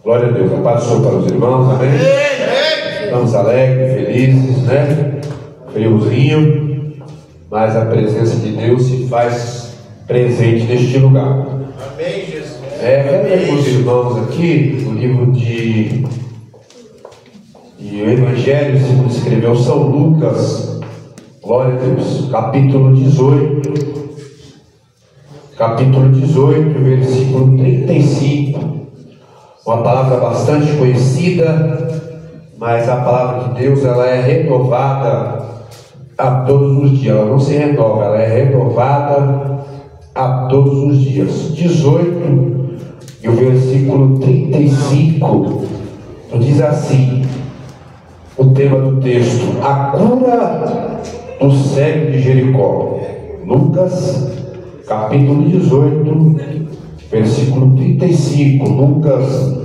Glória a Deus. A paz do Senhor para os irmãos, amém? Estamos alegres, felizes, né? Friozinho, mas a presença de Deus se faz presente neste lugar. Amém, Jesus. Quero ler com os irmãos aqui o livro de o Evangelho segundo escreveu São Lucas, glória a Deus, capítulo 18, versículo 35. Uma palavra bastante conhecida, mas a palavra de Deus ela é renovada a todos os dias. Ela não se renova, ela é renovada a todos os dias. 18 e o versículo 35 diz assim, o tema do texto: a cura do cego de Jericó. Lucas capítulo 18, versículo 35. Lucas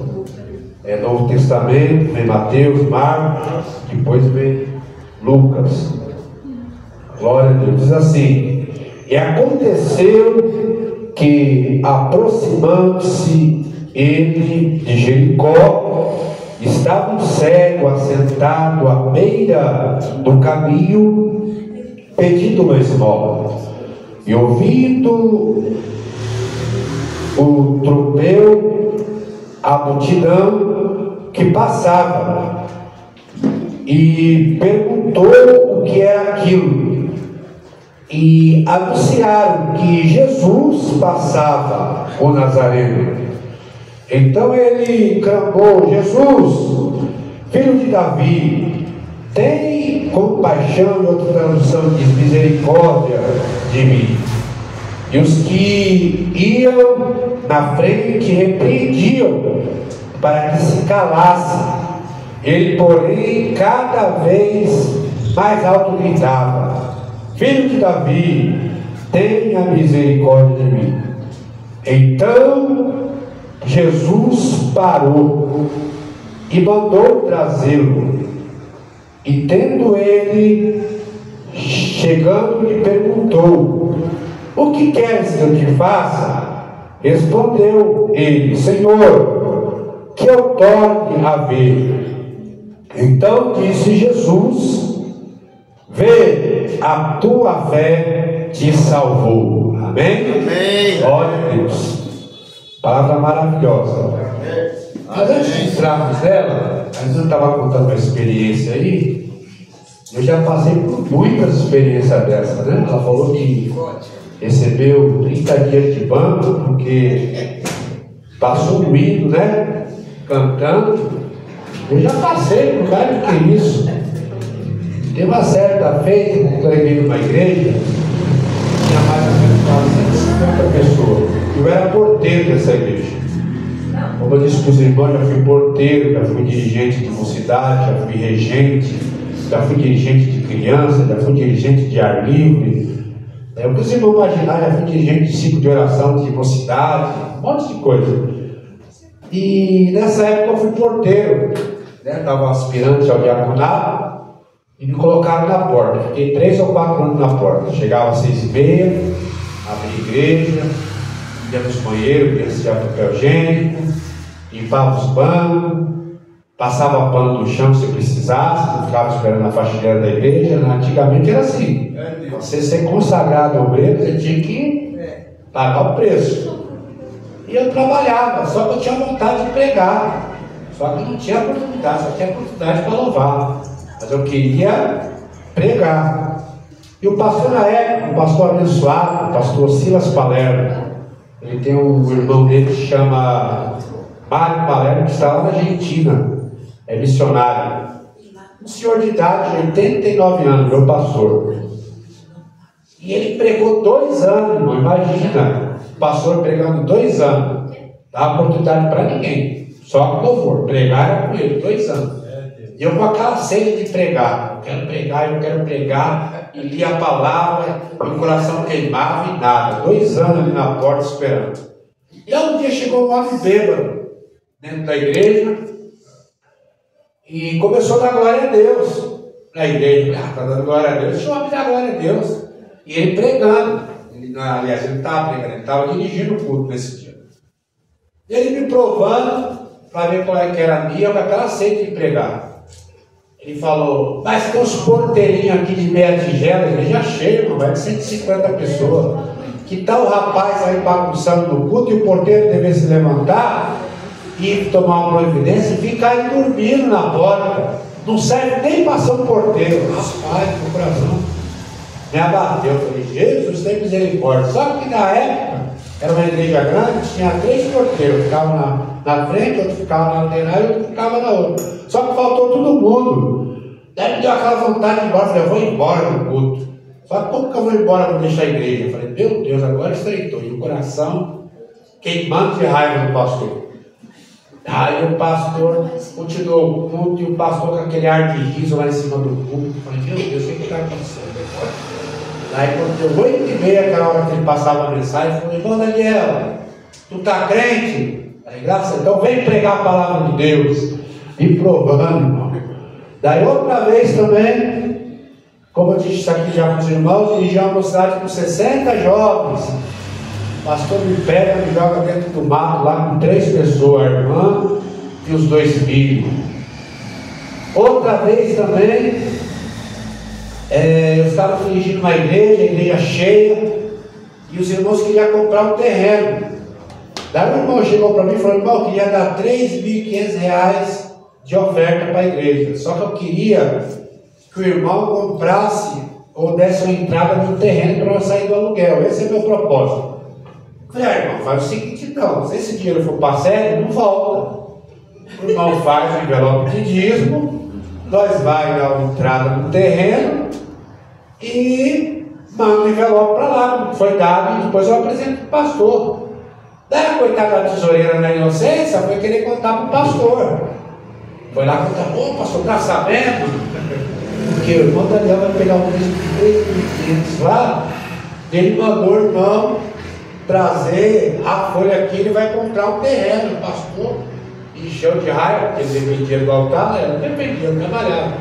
é Novo Testamento, vem Mateus, Marcos, depois vem Lucas. Glória a Deus. Diz assim: e aconteceu que, aproximando-se ele de Jericó, estava um cego assentado à beira do caminho, pedindo uma esmola. E ouvindo o tropel, a multidão que passava, e perguntou o que era aquilo, e anunciaram que Jesus passava, o Nazareno. Então ele clamou: Jesus, filho de Davi, tem compaixão. E outra tradução diz: misericórdia de mim. E os que iam na frente repreendiam para que se calasse. Ele, porém, cada vez mais alto gritava: filho de Davi, tenha misericórdia de mim. Então Jesus parou e mandou trazê-lo. E tendo ele chegando, lhe perguntou: o que queres que eu te faça? Respondeu ele: Senhor, que eu torne a ver. Então disse Jesus: vê, a tua fé te salvou. Amém? Amém. Glória a Deus. Palavra maravilhosa. Mas antes de entrarmos nela, a gente estava contando uma experiência aí. Eu já passei por muitas experiências dessas, né? Ela falou que recebeu 30 dias de banco porque passou um hino, né? Cantando. Eu já passei por mais do que isso. Tem uma certa feita, eu preguei numa igreja, tinha mais ou menos 150 pessoas. Eu era porteiro dessa igreja. Como eu disse para os irmãos, já fui porteiro, já fui dirigente de mocidade, já fui regente, já fui dirigente de criança, já fui dirigente de ar livre. O que os irmãos imaginar, já fui dirigente de ciclo de oração de mocidade, um monte de coisa. E nessa época eu fui porteiro, né? Estava aspirante ao diaconato e me colocaram na porta. Fiquei 3 ou 4 anos na porta. Chegava às 6h30, abria a igreja, ia nos banheiros, descia papel higiênico, limpava os bancos, passava pano no chão se precisasse, não ficava esperando na faxineira da igreja. Antigamente era assim: você ser consagrado obreiro, você tinha que pagar o preço. E eu trabalhava, só que eu tinha vontade de pregar, só que não tinha oportunidade, só tinha oportunidade para louvar, mas eu queria pregar. E o pastor na época, o pastor abençoado, o pastor Silas Palermo, ele tem um irmão dele que chama Mário Palermo, que está lá na Argentina, é missionário, um senhor de idade, 89 anos, meu pastor. E ele pregou 2 anos, irmão, imagina, o pastor pregando 2 anos, dá oportunidade para ninguém, só com louvor, pregar era com ele, 2 anos. E eu com aquela sede de pregar, eu quero pregar, e li a palavra, e o coração queimava e nada. 2 anos ali na porta esperando. E aí um dia chegou um homem bêbado dentro da igreja e começou a dar glória a Deus na igreja. Está dando glória a Deus, deixa eu dar glória a Deus. E ele pregando. Aliás, ele estava pregando, ele estava dirigindo o culto nesse dia. E ele me provando, para ver qual é que era a minha, para que ela aceite pregar. Ele falou, mas tem uns porteirinhos aqui de meia tigela, igreja cheia, irmão, vai de 150 pessoas. Que tal o rapaz aí bagunçando no culto e o porteiro deve se levantar e tomar uma providência e ficar aí dormindo na porta? Não serve nem para ser um porteiro. Rapaz, meu coração me abateu. Eu falei, Jesus tem misericórdia. Só que na época era uma igreja grande, tinha 3 porteiros, ficava na frente, outro ficava na lateral e outro ficava na outra. Só que faltou todo mundo. Daí me deu aquela vontade de ir embora. Eu falei, eu vou embora do culto. Só que como que eu vou embora para deixar a igreja? Eu falei, meu Deus, agora estreitou. E o coração queimando de raiva do pastor. Aí o pastor continuou o culto e o pastor com aquele ar de riso lá em cima do culto. Eu falei, meu Deus, o que está acontecendo? Aí quando deu 8h30, aquela hora que ele passava a mensagem, ele falou, irmão Daniel, tu tá crente? Aí, graças a Deus, então vem pregar a palavra de Deus. E provando, irmão. Daí outra vez também, como eu disse aqui já com os irmãos, dirigi uma mocidade com 60 jovens. O pastor me pega, me joga dentro do mato lá com 3 pessoas, a irmã e os 2 filhos. Outra vez também, eu estava dirigindo uma igreja, a igreja cheia, e os irmãos queriam comprar um terreno. Daí o irmão chegou para mim e falou, irmão, eu queria dar R$3.500 de oferta para a igreja. Só que eu queria que o irmão comprasse ou desse uma entrada no terreno para eu sair do aluguel. Esse é meu propósito. Eu falei, irmão, faz o seguinte então, se esse dinheiro for para a sede, não volta. O irmão faz o envelope de dízimo, nós vai dar uma entrada no terreno e manda o envelope para lá, como foi dado, e depois eu apresento para o pastor. Daí a coitada da tesoureira na inocência foi querer contar para o pastor. Foi lá contar, ô pastor, está sabendo? Porque o irmão Daniel vai pegar um dízimo de 3.500 lá, ele mandou o irmão trazer a folha aqui, ele vai comprar um terreno. O pastor encheu de raiva, porque ele dependia do altar, eu não dependia, eu trabalhava.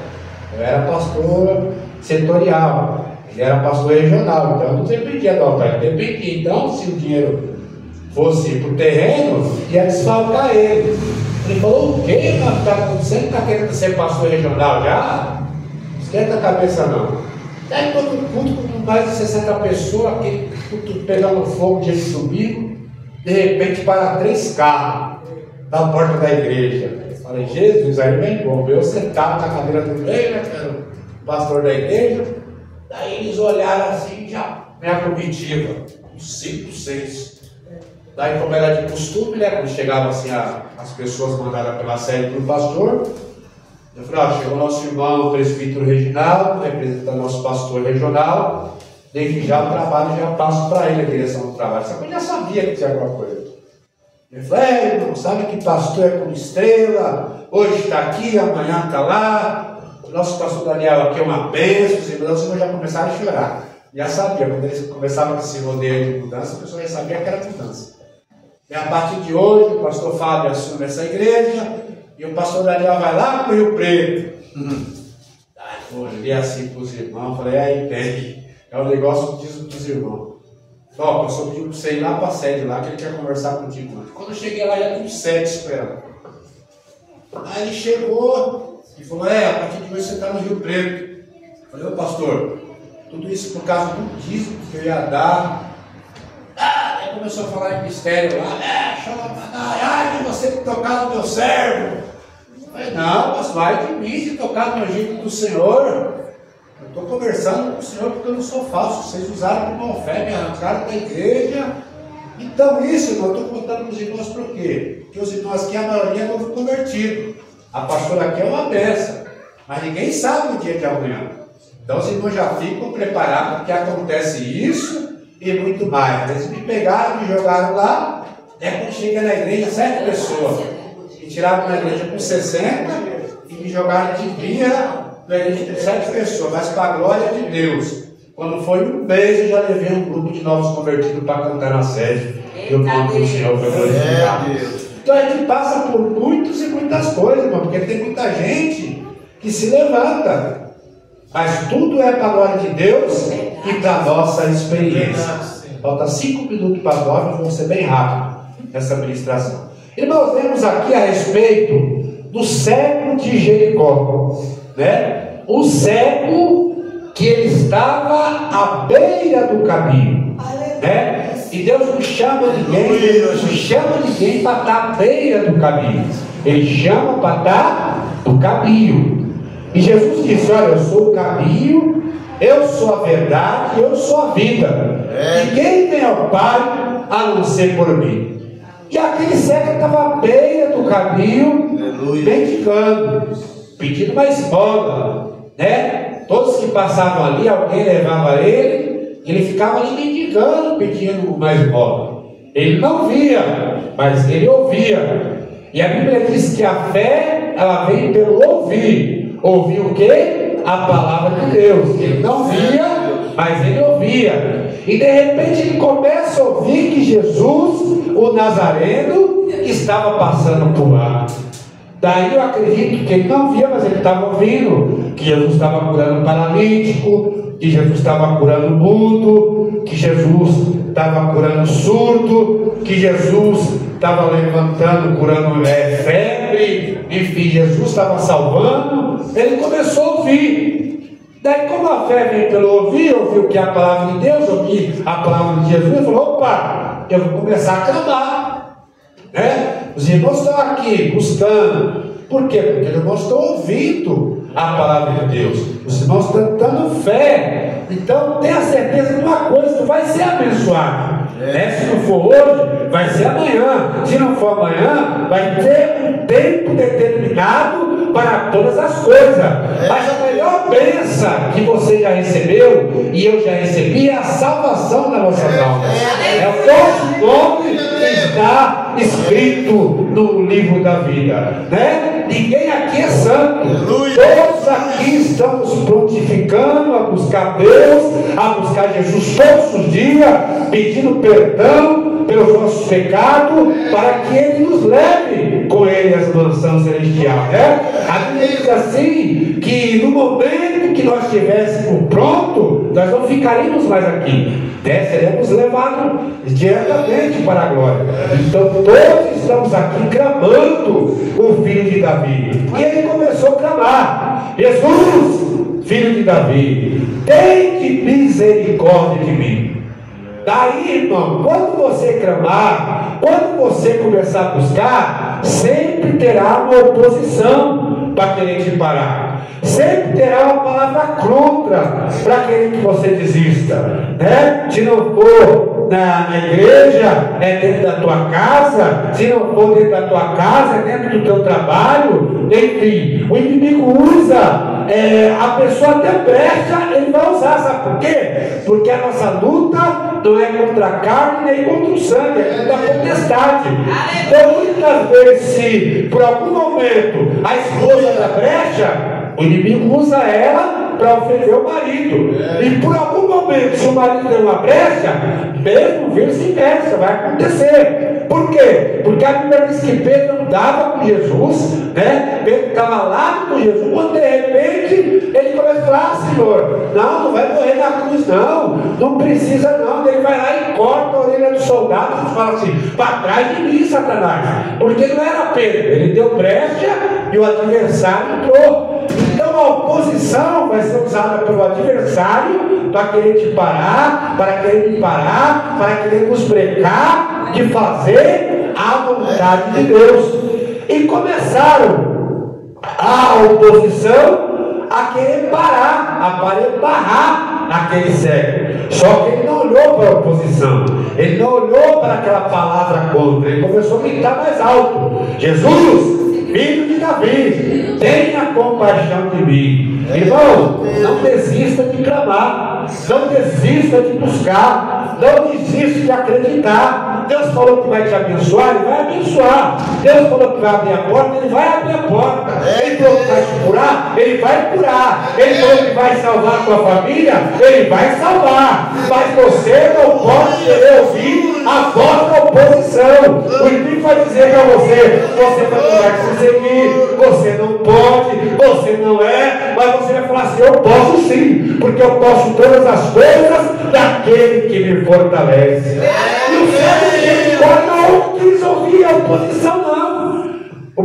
Eu era pastor setorial, ele era pastor regional, então eu não dependia do altar, eu dependia. Então, se o dinheiro fosse para o terreno, ia desfalcar ele. Ele falou, o quê? Você não está querendo ser pastor regional já? Esquenta a cabeça não. Daí todo culto com mais de 60 pessoas, aquele culto pegando fogo de domingo, de repente para 3 carros na porta da igreja. Eu falei, Jesus, aí vem bom. Eu sentado na cadeira do meio, né, que era o pastor da igreja. Daí eles olharam assim, já minha comitiva, uns 5, 6. Daí, como era de costume, né, quando chegava assim as pessoas mandadas pela sede do pastor, eu falei, chegou o nosso irmão, o presbítero Reginaldo, representando nosso pastor regional, desde já o trabalho já passo para ele, a direção do trabalho. Só que eu já sabia que tinha alguma coisa. Ele falou, irmão, sabe que pastor é como estrela, hoje está aqui, amanhã está lá, o nosso pastor Daniel aqui é uma bênção, os irmãos já começaram a chorar. Já sabia, quando eles começavam com esse rodeio de mudança, a pessoa já sabia que era mudança. E a partir de hoje, o pastor Fábio assume essa igreja, e o pastor Daniel vai lá para o Rio Preto. Aí eu olhei assim para os irmãos, falei, aí tem, é um negócio dos irmãos. Ó, o pastor pediu para você ir lá para a sede lá, que ele quer conversar contigo. Quando eu cheguei lá, já tinha 7 esperando. Aí ele chegou e falou, a partir de hoje você está no Rio Preto. Eu falei, ô pastor, tudo isso por causa do dízimo que eu ia dar. Aí começou a falar em mistério lá, ai de você tocar no meu servo. Eu falei, não, pastor, ai de mim de tocar no egito do Senhor. Eu estou conversando com o Senhor porque eu não sou falso. Vocês usaram por má fé, me arrancaram da igreja. Então isso, irmão, eu estou contando para os irmãos por quê? Porque os irmãos aqui, a maioria é novo convertido. A pastora aqui é uma benção, mas ninguém sabe o dia de amanhã. Então os irmãos já ficam preparados porque acontece isso e muito mais. Eles me pegaram, me jogaram lá, quando chega na igreja, 7 pessoas. Me tiraram da igreja com 60 e me jogaram de via na igreja com 7 pessoas, mas para a glória de Deus. Quando foi um mês, eu já levei um grupo de novos convertidos para cantar na sede. E o nome do Senhor foi glorificado. Então a gente passa por muitos e muitas coisas, irmão, porque tem muita gente que se levanta. Mas tudo é para a glória de Deus e para a nossa experiência. Falta 5 minutos para as 9, vou ser bem rápido nessa ministração. Irmãos, vemos aqui a respeito do cego de Jericó, né? O cego que ele estava à beira do caminho, né? E Deus não chama ninguém, Ele não chama ninguém para estar à beira do caminho. Ele chama para estar no caminho. E Jesus disse: olha, eu sou o caminho, eu sou a verdade, eu sou a vida. Ninguém vem ao Pai a não ser por mim. E aquele cego estava à beira do caminho, mendigando, pedindo uma esmola, né? Todos que passavam ali, alguém levava ele, e ele ficava ali mendigando, pedindo uma esmola. Ele não via, mas ele ouvia. E a Bíblia diz que a fé, ela vem pelo ouvir. Ouvir o quê? A palavra de Deus. Ele não via, mas ele ouvia. E de repente ele começa a ouvir que Jesus, o Nazareno, estava passando por lá. Daí eu acredito que ele não via, mas ele estava ouvindo que Jesus estava curando o paralítico, que Jesus estava curando o mudo, que Jesus estava curando o surdo, que Jesus estava levantando, curando febre, enfim, Jesus estava salvando. Ele começou a ouvir. Daí, como a fé vem pelo ouvir, ouviu que é a palavra de Deus, ouviu a palavra de Jesus, ele falou: opa, eu vou começar a clamar, né? Os irmãos estão aqui buscando. Por quê? Porque os irmãos estão ouvindo a palavra de Deus. Os irmãos estão dando fé. Então tenha certeza de uma coisa: tu vai ser abençoado, né? Se não for hoje, vai ser amanhã. Se não for amanhã, vai ter um tempo determinado para todas as coisas. Mas a melhor bênção que você já recebeu, e eu já recebi, é a salvação da nossa alma. É o nosso nome que está escrito no livro da vida, né? Ninguém aqui é santo. Todos aqui estamos prontificando a buscar Deus, a buscar Jesus todos os dias, pedindo perdão pelos nossos pecados, para que Ele nos leve com Ele às mansões celestiais, né? A Bíblia diz assim, que no momento que nós estivéssemos prontos, nós não ficaríamos mais aqui, né? Seremos levados diretamente para a glória. Então todos estamos aqui clamando o filho de Davi. E ele começou a clamar: Jesus, filho de Davi, tem misericórdia de mim. Daí, irmão, quando você clamar, quando você começar a buscar, sempre terá uma oposição para querer te parar. Sempre terá uma palavra contra para querer que você desista, né? Se não for na igreja, é dentro da tua casa. Se não for dentro da tua casa, é dentro do teu trabalho. Enfim, o inimigo usa, a pessoa até brecha, ele vai usar. Sabe por quê? Porque a nossa luta não é contra a carne nem contra o sangue, é contra a potestade. Então muitas vezes, se por algum momento a esposa da brecha, o inimigo usa ela para ofender o marido. E por algum momento, se o marido der uma brecha, mesmo vice-versa, vai acontecer. Por quê? Porque a Bíblia diz que Pedro andava com Jesus, né? Pedro estava lá com Jesus, quando de repente ele começa a falar: Senhor, não vai morrer na cruz, não precisa não. Ele vai lá e corta a orelha do soldado e fala assim: para trás de mim, Satanás. Porque não era Pedro, ele deu brecha e o adversário entrou. Então a oposição vai ser usada pelo adversário para querer te parar, para querer me parar, para querer nos brecar de fazer a vontade de Deus. E começaram a oposição a querer parar, a querer barrar aquele cego. Só que ele não olhou para a oposição, ele não olhou para aquela palavra contra, ele começou a gritar mais alto: Jesus, filho de Davi, tenha compaixão de mim. Irmão, não desista de clamar, não desista de buscar, não desista de acreditar. Deus falou que vai te abençoar, Ele vai abençoar. Deus falou que vai abrir a porta, Ele vai abrir a porta. Ele falou que vai te curar, Ele vai curar. Ele falou que vai salvar a tua família, Ele vai salvar. Mas você não pode querer ouvir a voz da oposição. O inimigo vai dizer para você: você não vai conseguir, você não pode, você não é. Mas você vai falar assim: eu posso sim, porque eu posso todas as coisas daquele que me fortalece. E o cego não quis ouvir a oposição,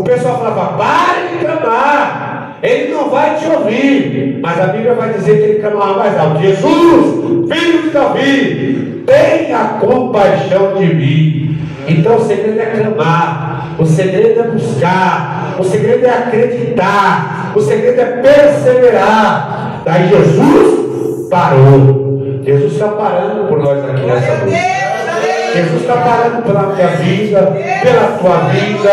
pessoal falava, pare de clamar, ele não vai te ouvir. Mas a Bíblia vai dizer que ele clamava mais alto: Jesus, filho de Davi, tenha compaixão de mim. Então o segredo é clamar, o segredo é buscar, o segredo é acreditar, o segredo é perseverar. Daí Jesus parou. Jesus está parando por nós aqui nessa noite. Jesus está parando pela minha vida, pela tua vida,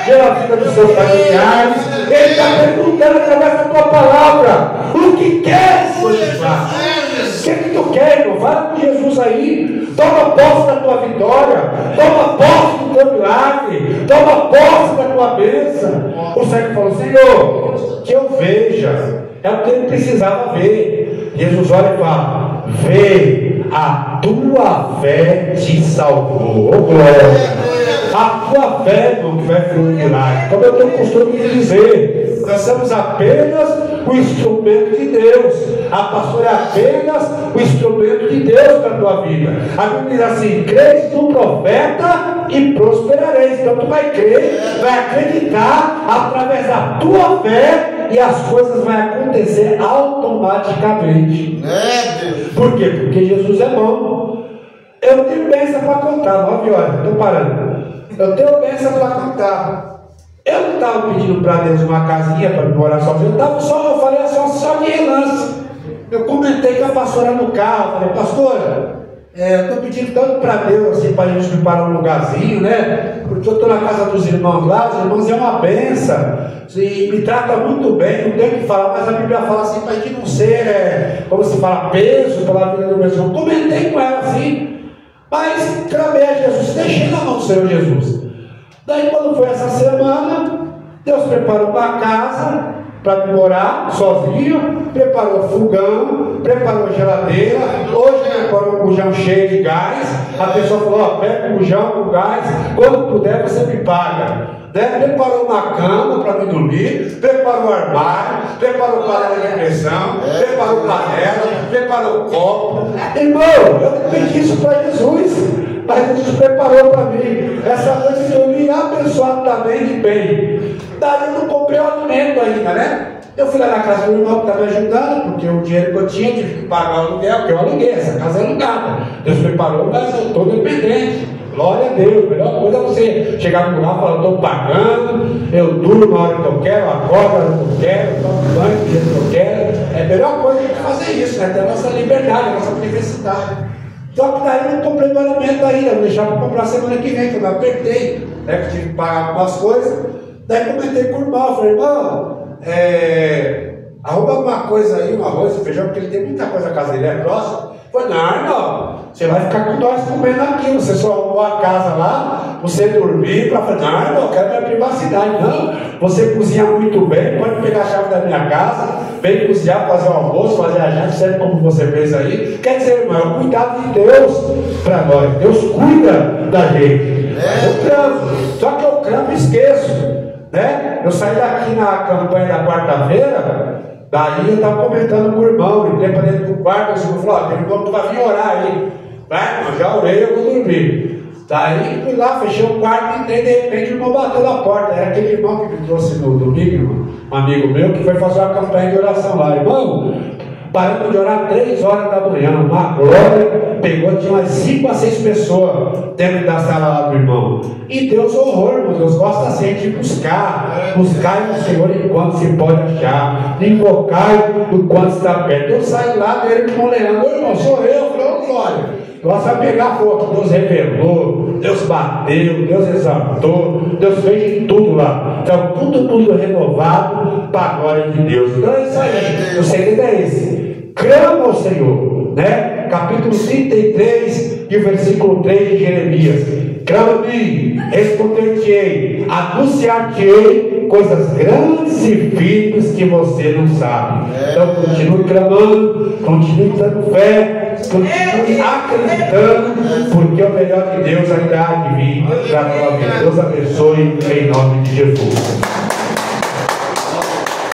pela vida dos seus familiares. Ele está perguntando através da tua palavra: o que queres que eu te faça? O que tu quer, irmão? Fala com Jesus aí. Toma posse da tua vitória, toma posse do teu milagre, toma posse da tua bênção. O Senhor falou: Senhor, que eu veja. É o que ele precisava ver. Jesus olha e fala: vê, a tua fé te salvou. Oh, glória! A tua fé, irmão, que vai fluir um milagre. Como eu tenho o costume de dizer, nós somos apenas o instrumento de Deus. A pastora é apenas o instrumento de Deus para a tua vida. A Bíblia diz assim: creis no profeta e prosperareis. Então tu vai crer, vai acreditar através da tua fé, e as coisas vão acontecer automaticamente. Por quê? Porque Jesus é bom. Eu tenho bênção para contar. 9 horas, estou parando. Eu tenho bênção para contar. Eu não estava pedindo para Deus uma casinha para morar sozinho. Eu falei só de relance. Eu comentei com a pastora no carro. Falei: pastora, eu estou pedindo tanto para Deus assim, para a gente preparar um lugarzinho, né? Porque eu estou na casa dos irmãos lá. Os irmãos é uma bênção e me trata muito bem. Não tenho o que falar, mas a Bíblia fala assim para a gente não ser, como se fala, peso pela vida do meu irmão. Comentei com ela assim. Mas clamei a Jesus, deixei na mão do Senhor Jesus. Daí, quando foi essa semana, Deus preparou uma casa para morar sozinho, preparou fogão, preparou geladeira. Hoje preparou um bujão cheio de gás. A pessoa falou: ó, pega o bujão com gás, quando puder você me paga. Preparou uma cama para me dormir, preparou armário, preparou panela de pressão, preparou panela, preparou copo. Irmão, eu pedi isso para Jesus, mas Jesus preparou para mim. Essa noite eu dormi abençoadamente bem. Daí eu não comprei o alimento ainda, né? Eu fui lá na casa do irmão que estava me ajudando, porque o dinheiro que eu tinha, tive que pagar o aluguel, porque eu aluguei, essa casa é alugada. Deus preparou, mas eu estou dependente. Glória a Deus. A melhor coisa é você chegar no lugar e falar: estou pagando, eu durmo na hora que eu quero, acordo na hora que eu quero, tomo banho do jeito que eu quero. É a melhor coisa que fazer isso, né? Ter a nossa liberdade, a nossa privacidade. Só que daí eu não comprei o alimento ainda, vou deixar para comprar semana que vem, que eu apertei, né? Que tive que pagar algumas coisas. Daí comentei com o irmão, falei: irmão, arruma alguma coisa aí, um arroz e feijão, porque ele tem muita coisa, a casa dele é próxima. Falei: não, irmão, você vai ficar com nós comendo aqui, você só arrumou a casa lá, você dormir para falar: não, irmão, eu quero minha privacidade. Não, você cozinha muito bem, pode pegar a chave da minha casa, vem cozinhar, fazer o almoço, fazer a janta, sempre como você fez aí. Quer dizer, irmão, é o cuidado de Deus para nós. Deus cuida da gente. Eu clamo, só que eu clamo e esqueço, né? Eu saí daqui na campanha da quarta-feira. Daí eu estava comentando com o irmão, entrei para dentro do quarto, o irmão falou: ó, tem irmão que vai vir orar aí. Vai, irmão, já orei, eu vou dormir. Daí fui lá, fechei o quarto, entrei, de repente o irmão bateu na porta. Era aquele irmão que me trouxe no domingo, irmão, um amigo meu, que foi fazer uma campanha de oração lá. Irmão, paramos de orar 3 horas da manhã, uma glória, pegou, tinha umas 5 a 6 pessoas dentro da sala lá do irmão. E Deus horror, irmão, Deus gosta assim de buscar no Senhor enquanto se pode achar, invocar enquanto está perto. Eu saí lá dele com o leão: irmão, sou eu. Falei: ô, glória. Gosta de pegar foto. Deus revelou, Deus bateu, Deus exaltou, Deus fez de tudo lá. Então, tudo renovado para a glória de Deus. Então é isso aí. O segredo é esse: clama ao Senhor, né? Capítulo 33 e o versículo 3 de Jeremias: clama-me, responder-te-ei, anunciar-te-ei coisas grandes e firmes que você não sabe. Então continue clamando, continue dando fé, continue acreditando, porque o melhor de Deus ainda há de vir para a tua vida. Deus abençoe em nome de Jesus.